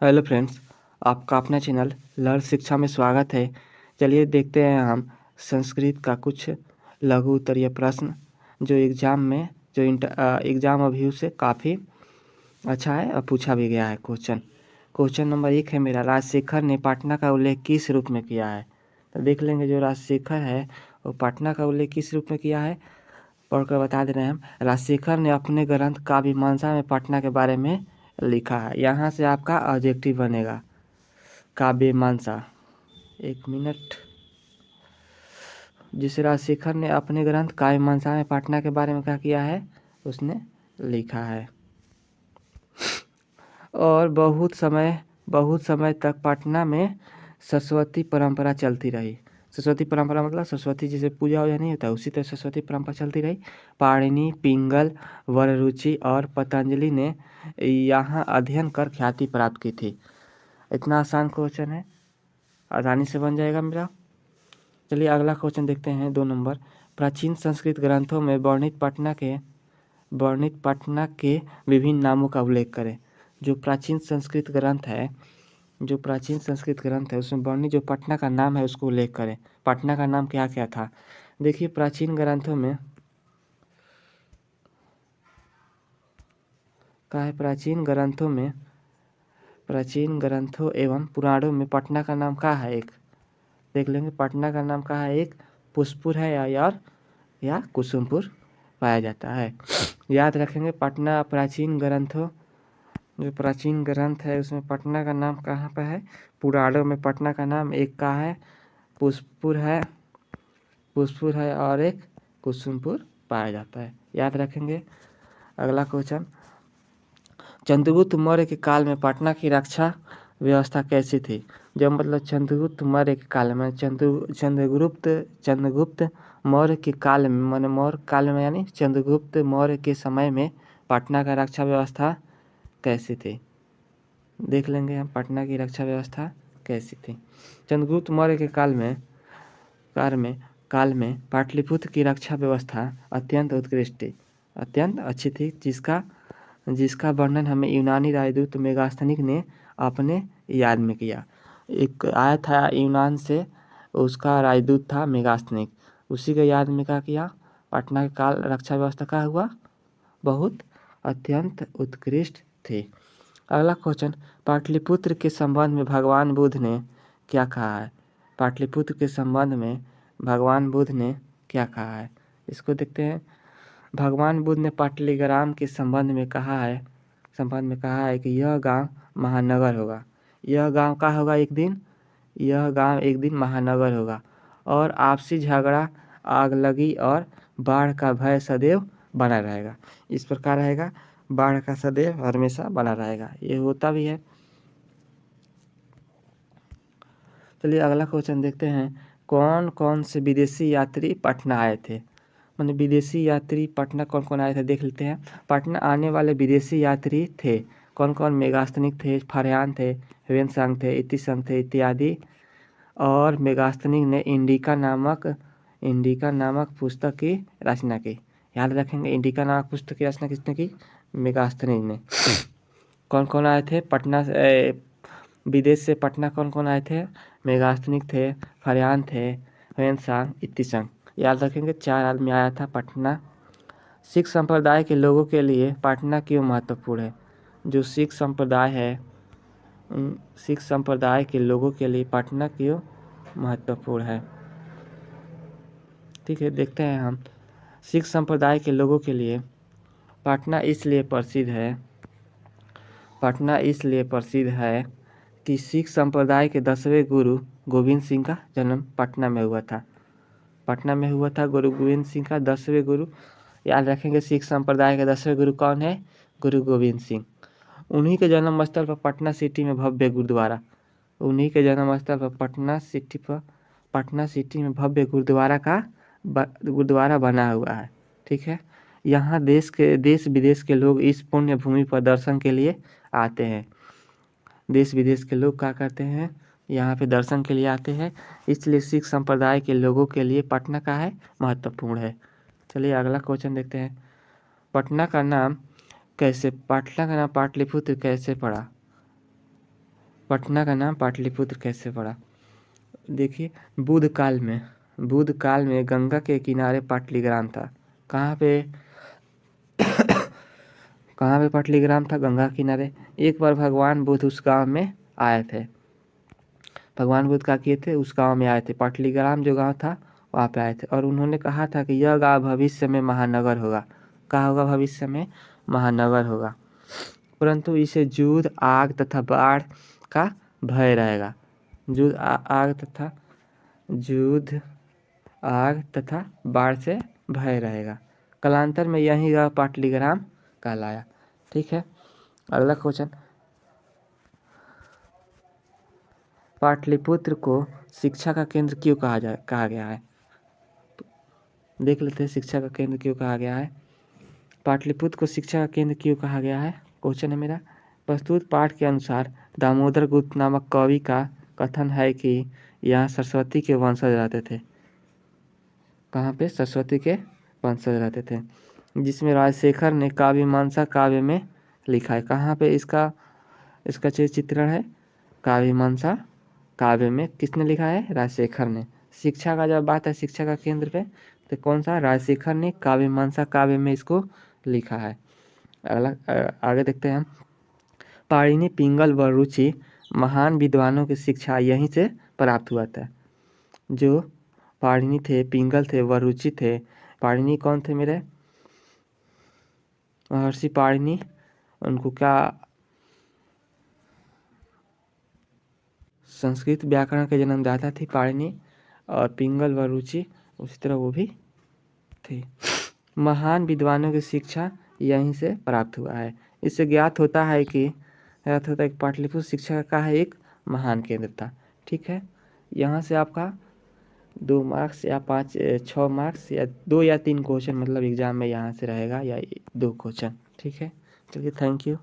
Hello friends, आपका अपना channel learn शिक्षा में स्वागत है। चलिए देखते हैं हम संस्कृत का कुछ लघु उत्तरीय प्रश्न जो एग्ज़ाम अभी से काफ़ी अच्छा है और पूछा भी गया है। क्वेश्चन नंबर 1 है मेरा, राजशेखर ने पटना का उल्लेख किस रूप में किया है। तो देख लेंगे, जो राजशेखर है वो पटना का उल्लेख किस रूप में किया है, पढ़कर बता दे रहे हैं हम। राजशेखर ने अपने ग्रंथ काव्यमीमांसा में पटना के बारे में लिखा है। यहाँ से आपका ऑब्जेक्टिव बनेगा काव्यमीमांसा। एक मिनट। जिस राजशेखर ने अपने ग्रंथ काव्यमीमांसा में पटना के बारे में क्या किया है, उसने लिखा है। और बहुत समय तक पटना में सरस्वती परंपरा चलती रही। सरस्वती परंपरा मतलब सरस्वती जिसे पूजा वूजा नहीं होता, उसी तरह सरस्वती परंपरा चलती रही। पाणिनि, पिंगल, वररुचि और पतंजलि ने यहाँ अध्ययन कर ख्याति प्राप्त की थी। इतना आसान क्वेश्चन है, आसानी से बन जाएगा मेरा। चलिए अगला क्वेश्चन देखते हैं, 2 नंबर। प्राचीन संस्कृत ग्रंथों में वर्णित पटना के विभिन्न नामों का उल्लेख करें। जो प्राचीन संस्कृत ग्रंथ है उसमें वर्णित जो पटना का नाम है उसको उल्लेख करें। पटना का नाम क्या क्या था। देखिए, प्राचीन ग्रंथों एवं पुराणों में पटना का नाम क्या है। एक देख लेंगे, पटना का नाम क्या है। एक पुष्पुर है या कुसुमपुर पाया जाता है। याद रखेंगे, पटना जो प्राचीन ग्रंथ है उसमें पटना का नाम कहाँ पर है। पुराणों में पटना का नाम एक का है पुष्पुर है और एक कुसुमपुर पाया जाता है। याद रखेंगे। अगला क्वेश्चन, चंद्रगुप्त मौर्य के काल में पटना की रक्षा व्यवस्था कैसी थी। जब मतलब चंद्रगुप्त मौर्य के काल में चंद्रगुप्त मौर्य के काल में यानी चंद्रगुप्त मौर्य के समय में पटना का रक्षा व्यवस्था कैसी थी। देख लेंगे हम, पटना की रक्षा व्यवस्था कैसी थी। चंद्रगुप्त मौर्य के काल में पाटलिपुत्र की रक्षा व्यवस्था अत्यंत अच्छी थी, जिसका वर्णन हमें यूनानी राजदूत मेगास्थनीक ने अपने याद में किया। एक आया था यूनान से, उसका राजदूत था मेगास्थनीक, उसी के याद में क्या किया। पटना के काल रक्षा व्यवस्था का हुआ बहुत अत्यंत उत्कृष्ट थी। अगला क्वेश्चन, पाटलिपुत्र के संबंध में भगवान बुद्ध ने क्या कहा है। पाटलिपुत्र के संबंध में भगवान बुद्ध ने क्या कहा है, इसको देखते हैं। भगवान बुद्ध ने पाटलिग्राम के संबंध में कहा है कि यह गांव महानगर होगा। यह गांव एक दिन महानगर होगा और आपसी झगड़ा, आगलगी और बाढ़ का भय सदैव बना रहेगा। इस प्रकार रहेगा, बाढ़ का सदैव हमेशा बना रहेगा, ये होता भी है। चलिए अगला क्वेश्चन देखते हैं, कौन कौन से विदेशी यात्री पटना आए थे। मतलब विदेशी यात्री पटना कौन कौन आए थे देख लेते हैं। पटना आने वाले विदेशी यात्री थे कौन कौन। मेगास्थनीक थे, फारयान थे, ह्वेनसांग थे, इतिसंग थे इत्यादि। और मेगास्थनीक ने इंडिका नामक पुस्तक की रचना की। याद रखेंगे, इंडिका नामक पुस्तक की रचना किसने की, मेगास्थनीक ने। कौन कौन आए थे पटना से, विदेश से पटना कौन कौन आए थे। मेगास्थनीक थे, फारयान थे, ह्वेनसांग, इत्तिसंग। याद रखेंगे, 4 आदमी आया था पटना। सिख संप्रदाय के लोगों के लिए पटना क्यों महत्वपूर्ण है। जो सिख संप्रदाय है, सिख संप्रदाय के लोगों के लिए पटना क्यों महत्वपूर्ण है। ठीक है, देखते हैं हम। सिख संप्रदाय के लोगों के लिए पटना इसलिए प्रसिद्ध है कि सिख संप्रदाय के 10वें गुरु गोविंद सिंह का जन्म पटना में हुआ था। गुरु गोविंद सिंह का 10वें गुरु। याद रखेंगे, सिख संप्रदाय के 10वें गुरु कौन है, गुरु गोविंद सिंह। उन्हीं के जन्म स्थल पर पटना सिटी में भव्य गुरुद्वारा बना हुआ है। ठीक है, यहाँ देश विदेश के लोग इस पुण्य भूमि पर दर्शन के लिए आते हैं। देश विदेश के लोग क्या करते हैं, यहाँ पे दर्शन के लिए आते हैं। इसलिए सिख संप्रदाय के लोगों के लिए पटना का है महत्वपूर्ण है। चलिए अगला क्वेश्चन देखते हैं, पटना का नाम पाटलिपुत्र कैसे पड़ा। पटना का नाम पाटलिपुत्र कैसे पड़ा? देखिए, बुद्ध काल में गंगा के किनारे पाटलीग्राम था। कहाँ पे कहाँ पे पाटलीग्राम था? गंगा के किनारे। एक बार भगवान बुद्ध उस गांव में आए थे। भगवान बुद्ध क्या किए थे? उस गांव में आए थे। पाटलीग्राम जो गांव था वहाँ पे आए थे और उन्होंने कहा था कि यह गांव भविष्य में महानगर होगा। क्या होगा? भविष्य में महानगर होगा, परंतु इसे युद्ध, आग तथा बाढ़ का भय रहेगा। युद्ध, आग तथा बाढ़ से भय रहेगा। कालांतर में यही गाँव पाटलीग्राम कहलाया। ठीक है, अगला क्वेश्चन, पाटलिपुत्र को शिक्षा का केंद्र क्यों कहा गया है? देख लेते हैं शिक्षा का केंद्र क्यों कहा गया है। पाटलिपुत्र को शिक्षा का केंद्र क्यों कहा गया है, क्वेश्चन है मेरा। प्रस्तुत पाठ के अनुसार दामोदर गुप्त नामक कवि का कथन है कि यहाँ सरस्वती के वंशज रहते थे। कहाँ पे? सरस्वती के वंशज रहते थे, जिसमें राजशेखर ने काव्यमीमांसा काव्य में लिखा है। कहाँ पे इसका चित्रण है? काव्यमीमांसा काव्य में किसने लिखा है? राजशेखर ने। शिक्षा का जब बात है, शिक्षा का केंद्र पे, तो कौन सा? राजशेखर ने काव्यमीमांसा काव्य में इसको लिखा है। अगला आगे देखते हैं हम। पाणिनि, पिंगल व रुचि महान विद्वानों की शिक्षा यहीं से प्राप्त हुआ था। जो पाणिनि थे, पिंगल थे व रुचि थे। पाणिनि कौन थे मेरे? महर्षि पाणिनि। उनको क्या? संस्कृत व्याकरण के जन्मदाता थी पाणिनि। और पिंगल व रुचि उसी तरह वो भी थे। महान विद्वानों की शिक्षा यहीं से प्राप्त हुआ है। इससे ज्ञात होता है कि पाटलिपुत्र शिक्षा का एक महान केंद्र था। ठीक है, यहाँ से आपका 2 मार्क्स या 6 मार्क्स या 2 या 3 क्वेश्चन मतलब एग्जाम में यहाँ से रहेगा, या 2 क्वेश्चन। ठीक है, चलिए, थैंक यू।